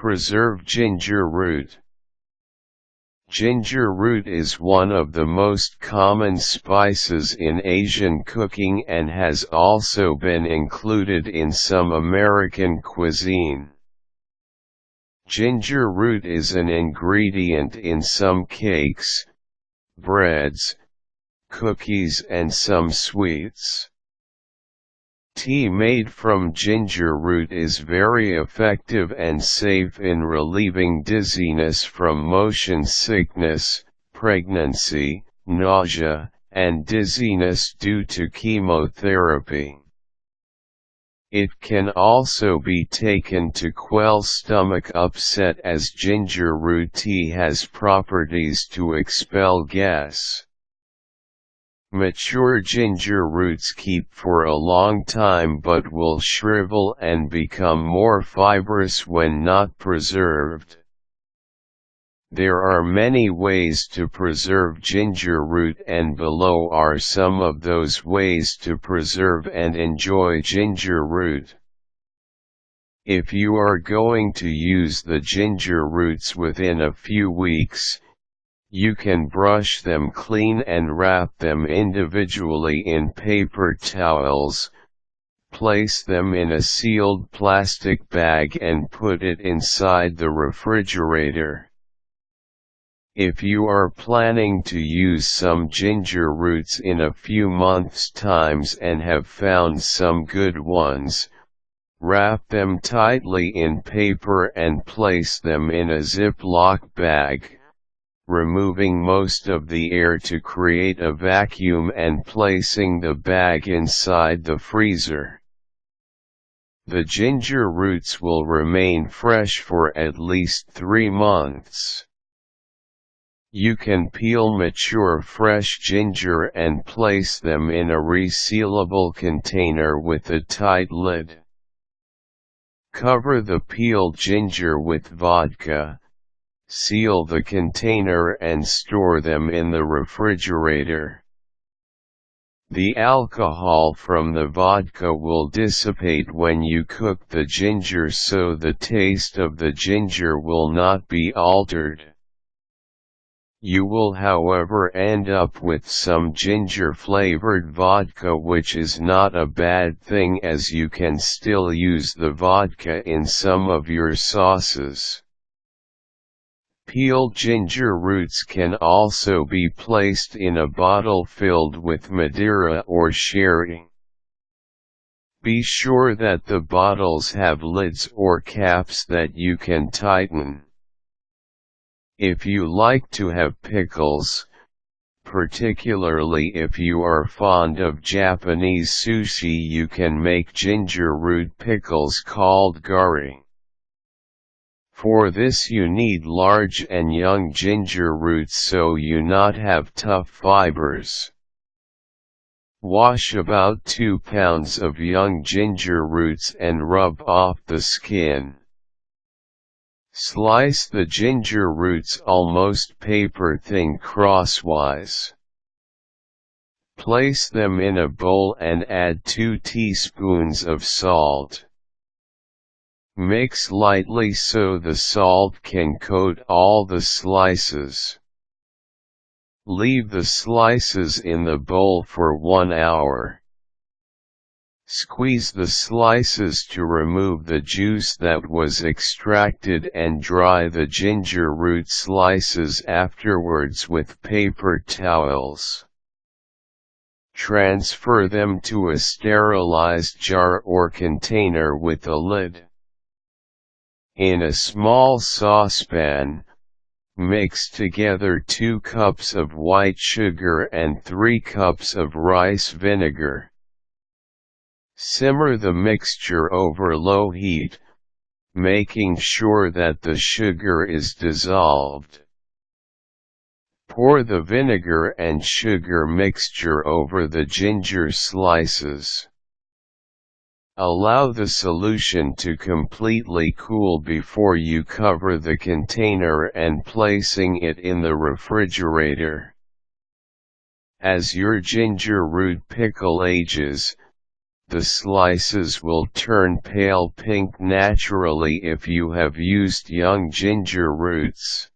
Preserve ginger root. Ginger root is one of the most common spices in Asian cooking and has also been included in some American cuisine. Ginger root is an ingredient in some cakes, breads, cookies and some sweets. Tea made from ginger root is very effective and safe in relieving dizziness from motion sickness, pregnancy, nausea, and dizziness due to chemotherapy. It can also be taken to quell stomach upset as ginger root tea has properties to expel gas. Mature ginger roots keep for a long time but will shrivel and become more fibrous when not preserved. There are many ways to preserve ginger root, and below are some of those ways to preserve and enjoy ginger root. If you are going to use the ginger roots within a few weeks, you can brush them clean and wrap them individually in paper towels, place them in a sealed plastic bag and put it inside the refrigerator. If you are planning to use some ginger roots in a few months' times and have found some good ones, wrap them tightly in paper and place them in a Ziploc bag, removing most of the air to create a vacuum and placing the bag inside the freezer. The ginger roots will remain fresh for at least 3 months. You can peel mature fresh ginger and place them in a resealable container with a tight lid. Cover the peeled ginger with vodka. Seal the container and store them in the refrigerator. The alcohol from the vodka will dissipate when you cook the ginger, so the taste of the ginger will not be altered. You will, however, end up with some ginger-flavored vodka, which is not a bad thing as you can still use the vodka in some of your sauces. Peeled ginger roots can also be placed in a bottle filled with Madeira or sherry. Be sure that the bottles have lids or caps that you can tighten. If you like to have pickles, particularly if you are fond of Japanese sushi, you can make ginger root pickles called gari. For this you need large and young ginger roots so you not have tough fibers. Wash about 2 pounds of young ginger roots and rub off the skin. Slice the ginger roots almost paper-thin crosswise. Place them in a bowl and add 2 teaspoons of salt. Mix lightly so the salt can coat all the slices. Leave the slices in the bowl for 1 hour. Squeeze the slices to remove the juice that was extracted and dry the ginger root slices afterwards with paper towels. Transfer them to a sterilized jar or container with a lid. In a small saucepan, mix together 2 cups of white sugar and 3 cups of rice vinegar. Simmer the mixture over low heat, making sure that the sugar is dissolved. Pour the vinegar and sugar mixture over the ginger slices. Allow the solution to completely cool before you cover the container and placing it in the refrigerator. As your ginger root pickle ages, the slices will turn pale pink naturally if you have used young ginger roots.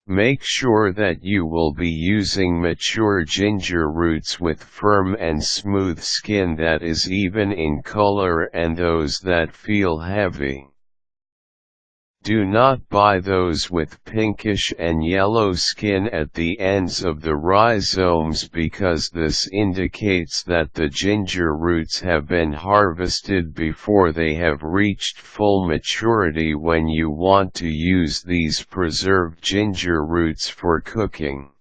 Make sure that you will be using mature ginger roots with firm and smooth skin that is even in color and those that feel heavy. Do not buy those with pinkish and yellow skin at the ends of the rhizomes because this indicates that the ginger roots have been harvested before they have reached full maturity when you want to use these preserved ginger roots for cooking.